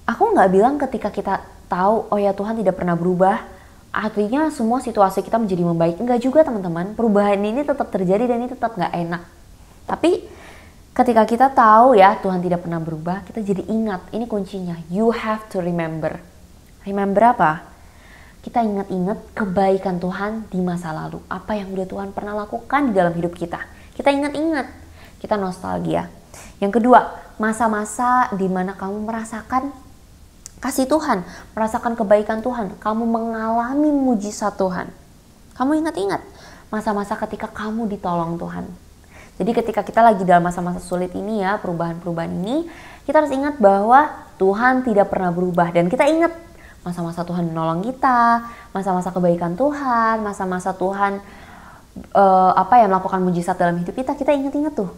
Aku gak bilang ketika kita tahu, oh ya Tuhan tidak pernah berubah, artinya semua situasi kita menjadi membaik. Enggak juga teman-teman, perubahan ini tetap terjadi dan ini tetap gak enak. Tapi ketika kita tahu ya Tuhan tidak pernah berubah, kita jadi ingat, ini kuncinya, you have to remember. Remember apa? Kita ingat-ingat kebaikan Tuhan di masa lalu. Apa yang udah Tuhan pernah lakukan di dalam hidup kita. Kita ingat-ingat, kita nostalgia. Yang kedua, masa-masa di mana kamu merasakan kasih Tuhan, merasakan kebaikan Tuhan, kamu mengalami mujizat Tuhan. Kamu ingat-ingat masa-masa ketika kamu ditolong Tuhan. Jadi ketika kita lagi dalam masa-masa sulit ini ya, perubahan-perubahan ini, kita harus ingat bahwa Tuhan tidak pernah berubah. Dan kita ingat masa-masa Tuhan menolong kita, masa-masa kebaikan Tuhan, masa-masa Tuhan melakukan mujizat dalam hidup kita. Kita ingat-ingat tuh,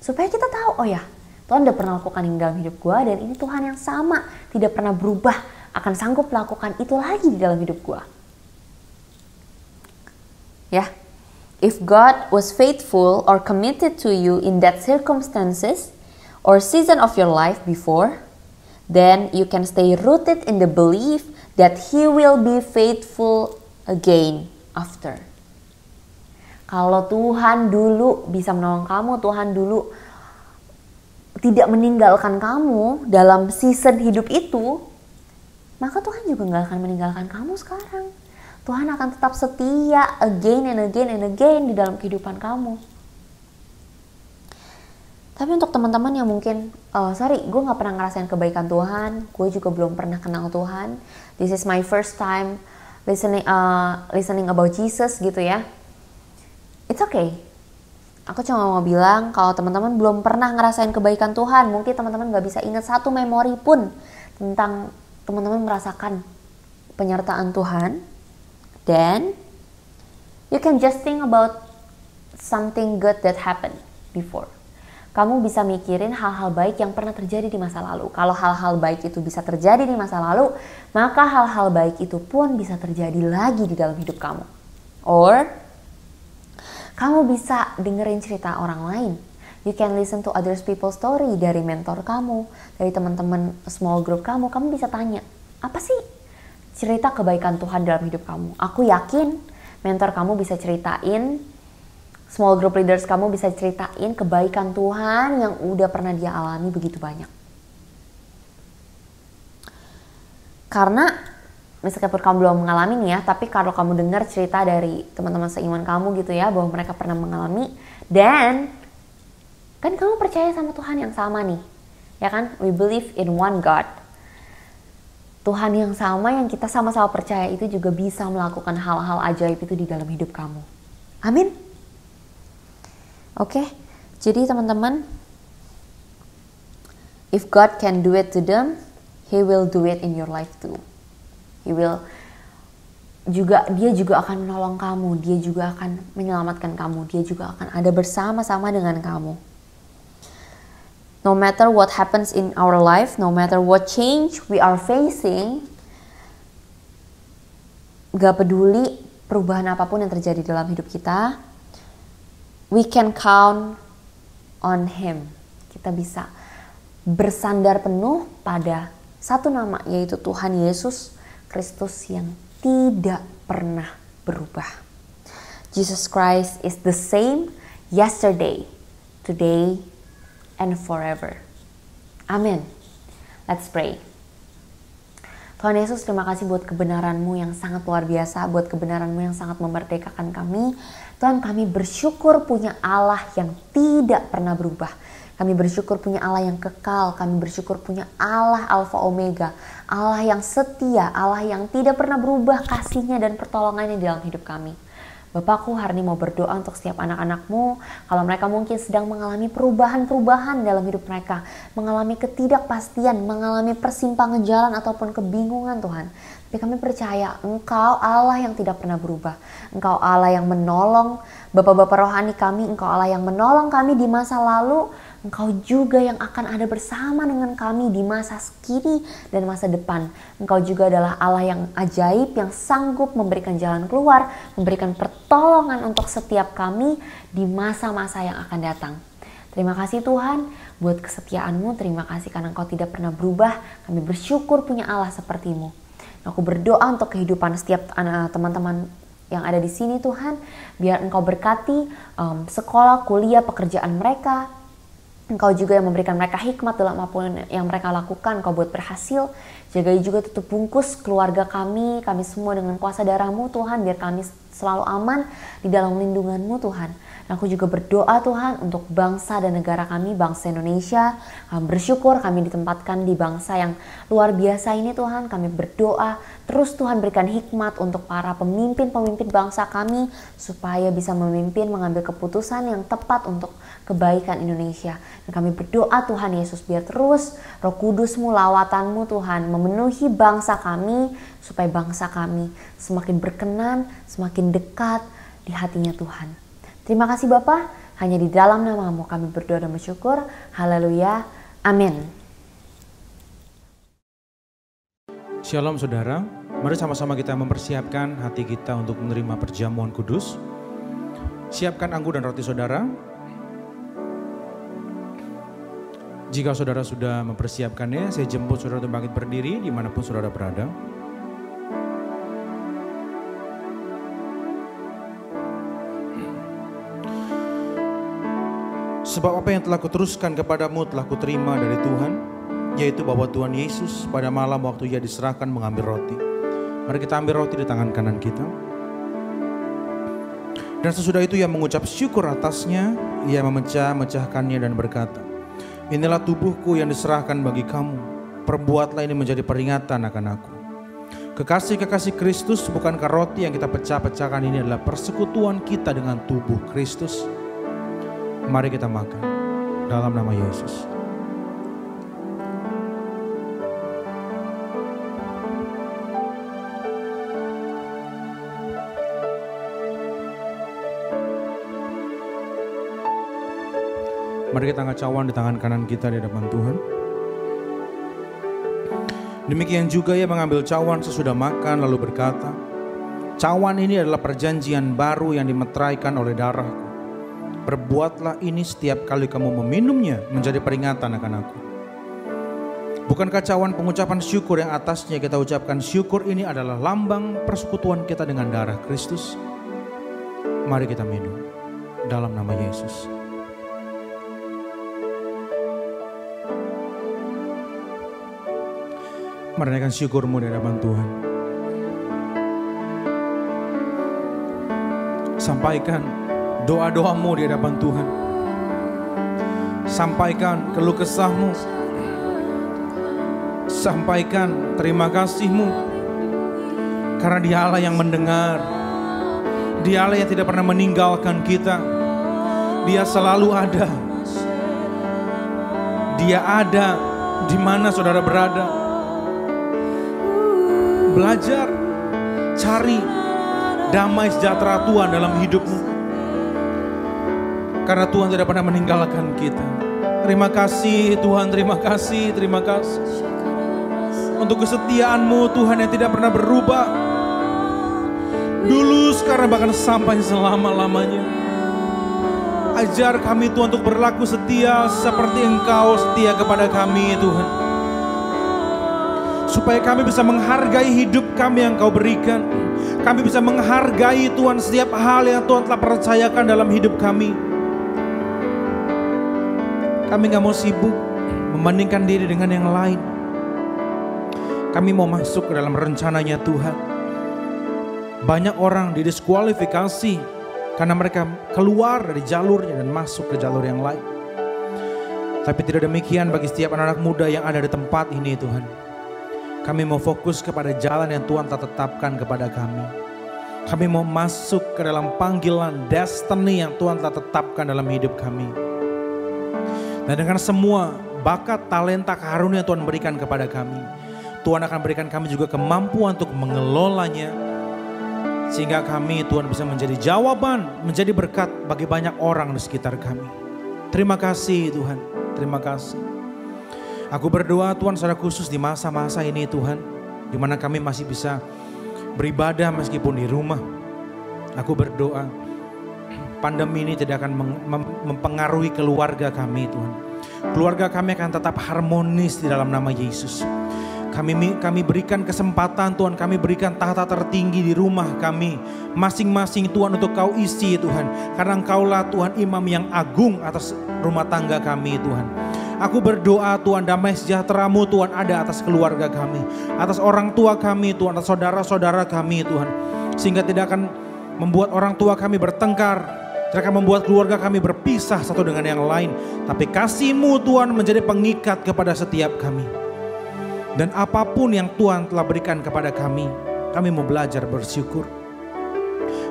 supaya kita tahu, oh ya Tuhan udah pernah lakukan ini dalam hidup gue, dan ini Tuhan yang sama, tidak pernah berubah, akan sanggup melakukan itu lagi di dalam hidup gue. Ya, if God was faithful or committed to you in that circumstances or season of your life before, then you can stay rooted in the belief that He will be faithful again after. Kalau Tuhan dulu bisa menolong kamu, Tuhan dulu tidak meninggalkan kamu dalam season hidup itu, maka Tuhan juga gak akan meninggalkan kamu sekarang. Tuhan akan tetap setia again and again and again di dalam kehidupan kamu. Tapi untuk teman-teman yang mungkin, gue gak pernah ngerasain kebaikan Tuhan, gue juga belum pernah kenal Tuhan, this is my first time listening about Jesus gitu ya, it's okay. Aku cuma mau bilang kalau teman-teman belum pernah ngerasain kebaikan Tuhan, mungkin teman-teman gak bisa ingat satu memori pun tentang teman-teman merasakan penyertaan Tuhan, then you can just think about something good that happened before. Kamu bisa mikirin hal-hal baik yang pernah terjadi di masa lalu. Kalau hal-hal baik itu bisa terjadi di masa lalu, maka hal-hal baik itu pun bisa terjadi lagi di dalam hidup kamu. Or kamu bisa dengerin cerita orang lain. You can listen to other people's story, dari mentor kamu, dari teman-teman small group kamu. Kamu bisa tanya, apa sih cerita kebaikan Tuhan dalam hidup kamu? Aku yakin mentor kamu bisa ceritain, small group leaders kamu bisa ceritain kebaikan Tuhan yang udah pernah dia alami begitu banyak. Karena meskipun kamu belum mengalami ya, tapi kalau kamu dengar cerita dari teman-teman seiman kamu gitu ya, bahwa mereka pernah mengalami, dan kan kamu percaya sama Tuhan yang sama nih, ya kan? We believe in one God. Tuhan yang sama yang kita sama-sama percaya itu juga bisa melakukan hal-hal ajaib itu di dalam hidup kamu. Amin. Oke, jadi teman-teman, if God can do it to them, He will do it in your life too. Dia juga akan menolong kamu, dia juga akan menyelamatkan kamu, dia juga akan ada bersama-sama dengan kamu. No matter what happens in our life, no matter what change we are facing, gak peduli perubahan apapun yang terjadi dalam hidup kita, we can count on Him. Kita bisa bersandar penuh pada satu nama, yaitu Tuhan Yesus Kristus yang tidak pernah berubah. Jesus Christ is the same yesterday, today, and forever. Amin. Let's pray. Tuhan Yesus, terima kasih buat kebenaran-Mu yang sangat luar biasa, buat kebenaran-Mu yang sangat memerdekakan kami. Tuhan, kami bersyukur punya Allah yang tidak pernah berubah. Kami bersyukur punya Allah yang kekal, kami bersyukur punya Allah Alfa Omega, Allah yang setia, Allah yang tidak pernah berubah kasih-Nya dan pertolongannya di dalam hidup kami. Bapakku, hari ini mau berdoa untuk setiap anak-anak-Mu, kalau mereka mungkin sedang mengalami perubahan-perubahan dalam hidup mereka, mengalami ketidakpastian, mengalami persimpangan jalan ataupun kebingungan Tuhan. Tapi kami percaya Engkau Allah yang tidak pernah berubah. Engkau Allah yang menolong Bapak-bapak rohani kami, Engkau Allah yang menolong kami di masa lalu, Engkau juga yang akan ada bersama dengan kami di masa kini dan masa depan. Engkau juga adalah Allah yang ajaib, yang sanggup memberikan jalan keluar, memberikan pertolongan untuk setiap kami di masa-masa yang akan datang. Terima kasih Tuhan buat kesetiaan-Mu, terima kasih karena Engkau tidak pernah berubah. Kami bersyukur punya Allah seperti-Mu. Aku berdoa untuk kehidupan setiap teman-teman yang ada di sini Tuhan, biar Engkau berkati sekolah, kuliah, pekerjaan mereka. Engkau juga yang memberikan mereka hikmat dalam apapun yang mereka lakukan. Engkau buat berhasil. Jagai juga tutup bungkus keluarga kami semua dengan kuasa darah-Mu Tuhan. Biar kami selalu aman di dalam lindungan-Mu Tuhan. Dan aku juga berdoa Tuhan untuk bangsa dan negara kami, bangsa Indonesia. Kami bersyukur kami ditempatkan di bangsa yang luar biasa ini Tuhan. Kami berdoa terus Tuhan berikan hikmat untuk para pemimpin-pemimpin bangsa kami. Supaya bisa memimpin, mengambil keputusan yang tepat untuk kebaikan Indonesia. Dan kami berdoa Tuhan Yesus biar terus Roh Kudus-Mu, lawatan-Mu Tuhan memenuhi bangsa kami. Supaya bangsa kami semakin berkenan, semakin dekat di hatinya Tuhan. Terima kasih Bapa, hanya di dalam nama-Mu kami berdoa dan bersyukur. Haleluya, amin. Shalom saudara, mari sama-sama kita mempersiapkan hati kita untuk menerima perjamuan kudus. Siapkan anggur dan roti saudara. Jika saudara sudah mempersiapkannya, saya jemput saudara untuk bangkit berdiri dimanapun saudara berada. Sebab apa yang telah kuteruskan kepadamu telah kuterima dari Tuhan, yaitu bahwa Tuhan Yesus pada malam waktu Ia diserahkan mengambil roti. Mari kita ambil roti di tangan kanan kita. Dan sesudah itu Ia mengucap syukur atasnya, Ia memecah-mecahkannya dan berkata, inilah tubuhku yang diserahkan bagi kamu, perbuatlah ini menjadi peringatan akan aku. Kekasih-kekasih Kristus, bukankah roti yang kita pecah-pecahkan ini adalah persekutuan kita dengan tubuh Kristus? Mari kita makan dalam nama Yesus. Mari kita angkat cawan di tangan kanan kita di hadapan Tuhan. Demikian juga Ia mengambil cawan sesudah makan lalu berkata, cawan ini adalah perjanjian baru yang dimeteraikan oleh darahku. Perbuatlah ini setiap kali kamu meminumnya menjadi peringatan akan aku. Bukankah cawan pengucapan syukur yang atasnya kita ucapkan syukur ini adalah lambang persekutuan kita dengan darah Kristus? Mari kita minum dalam nama Yesus. Mari naikkan syukurmu di hadapan Tuhan. Sampaikan doa-doamu di hadapan Tuhan. Sampaikan keluh kesahmu. Sampaikan terima kasihmu. Karena Dia Allah yang mendengar. Dia Allah yang tidak pernah meninggalkan kita. Dia selalu ada. Dia ada di mana saudara berada. Belajar, cari damai sejahtera Tuhan dalam hidupmu. Karena Tuhan tidak pernah meninggalkan kita. Terima kasih Tuhan, terima kasih, terima kasih. Untuk kesetiaan-Mu Tuhan yang tidak pernah berubah. Dulu, sekarang, bahkan sampai selama-lamanya. Ajar kami Tuhan untuk berlaku setia seperti Engkau setia kepada kami Tuhan. Supaya kami bisa menghargai hidup kami yang Kau berikan. Kami bisa menghargai Tuhan setiap hal yang Tuhan telah percayakan dalam hidup kami. Kami gak mau sibuk membandingkan diri dengan yang lain. Kami mau masuk ke dalam rencananya Tuhan. Banyak orang didiskualifikasi karena mereka keluar dari jalurnya dan masuk ke jalur yang lain. Tapi tidak demikian bagi setiap anak-anak muda yang ada di tempat ini Tuhan. Kami mau fokus kepada jalan yang Tuhan telah tetapkan kepada kami. Kami mau masuk ke dalam panggilan destiny yang Tuhan telah tetapkan dalam hidup kami. Dan dengan semua bakat, talenta, karunia yang Tuhan berikan kepada kami, Tuhan akan berikan kami juga kemampuan untuk mengelolanya. Sehingga kami Tuhan bisa menjadi jawaban, menjadi berkat bagi banyak orang di sekitar kami. Terima kasih Tuhan, terima kasih. Aku berdoa Tuhan secara khusus di masa-masa ini Tuhan, di mana kami masih bisa beribadah meskipun di rumah. Aku berdoa pandemi ini tidak akan mempengaruhi keluarga kami Tuhan. Keluarga kami akan tetap harmonis di dalam nama Yesus. Kami berikan kesempatan Tuhan, kami berikan tahta tertinggi di rumah kami masing-masing Tuhan untuk Kau isi Tuhan. Karena Engkaulah Tuhan imam yang agung atas rumah tangga kami Tuhan. Aku berdoa Tuhan damai sejahtera-Mu Tuhan ada atas keluarga kami, atas orang tua kami Tuhan, atas saudara-saudara kami Tuhan. Sehingga tidak akan membuat orang tua kami bertengkar, tidak akan membuat keluarga kami berpisah satu dengan yang lain. Tapi kasih-Mu Tuhan menjadi pengikat kepada setiap kami. Dan apapun yang Tuhan telah berikan kepada kami mau belajar bersyukur.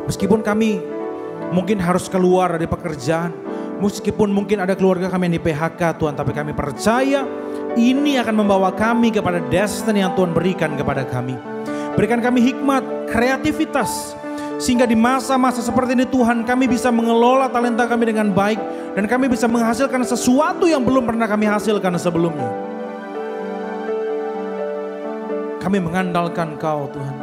Meskipun kami mungkin harus keluar dari pekerjaan, meskipun mungkin ada keluarga kami yang di PHK Tuhan, tapi kami percaya ini akan membawa kami kepada destiny yang Tuhan berikan kepada kami. Berikan kami hikmat, kreativitas, sehingga di masa-masa seperti ini Tuhan kami bisa mengelola talenta kami dengan baik. Dan kami bisa menghasilkan sesuatu yang belum pernah kami hasilkan sebelumnya. Kami mengandalkan Kau Tuhan.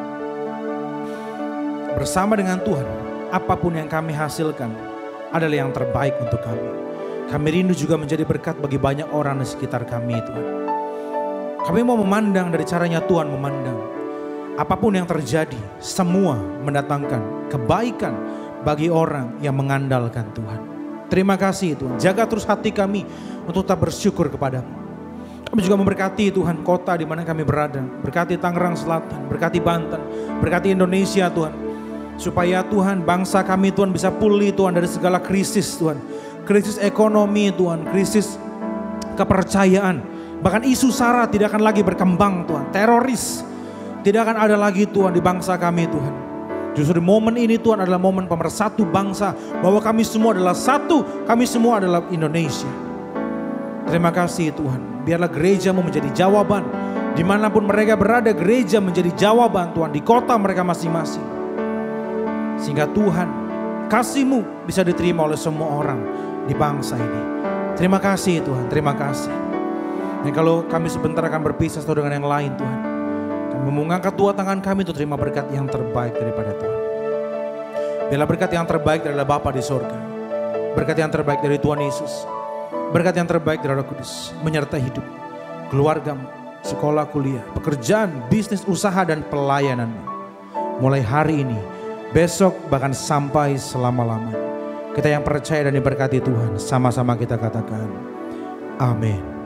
Bersama dengan Tuhan, apapun yang kami hasilkan adalah yang terbaik untuk kami. Kami rindu juga menjadi berkat bagi banyak orang di sekitar kami Tuhan. Kami mau memandang dari caranya Tuhan memandang. Apapun yang terjadi, semua mendatangkan kebaikan bagi orang yang mengandalkan Tuhan. Terima kasih Tuhan, jaga terus hati kami untuk tetap bersyukur kepadamu. Kami juga memberkati Tuhan kota di mana kami berada. Berkati Tangerang Selatan, berkati Banten, berkati Indonesia Tuhan. Supaya Tuhan bangsa kami Tuhan bisa pulih Tuhan dari segala krisis Tuhan. Krisis ekonomi Tuhan, krisis kepercayaan. Bahkan isu sara tidak akan lagi berkembang Tuhan. Teroris tidak akan ada lagi Tuhan di bangsa kami Tuhan. Justru di momen ini Tuhan adalah momen pemersatu bangsa. Bahwa kami semua adalah satu, kami semua adalah Indonesia. Terima kasih Tuhan. Biarlah gereja-Mu menjadi jawaban. Dimanapun mereka berada, gereja menjadi jawaban Tuhan. Di kota mereka masing-masing. Sehingga Tuhan, kasih-Mu bisa diterima oleh semua orang di bangsa ini. Terima kasih Tuhan, terima kasih. Dan kalau kami sebentar akan berpisah satu dengan yang lain Tuhan. Kami mengangkat dua tangan kami untuk terima berkat yang terbaik daripada Tuhan. Biarlah berkat yang terbaik adalah Bapa di sorga. Berkat yang terbaik dari Tuhan Yesus. Berkat yang terbaik dari Roh Kudus menyertai hidup, keluargamu, sekolah, kuliah, pekerjaan, bisnis, usaha, dan pelayananmu. Mulai hari ini, besok, bahkan sampai selama-lamanya. Kita yang percaya dan diberkati Tuhan, sama-sama kita katakan, amin.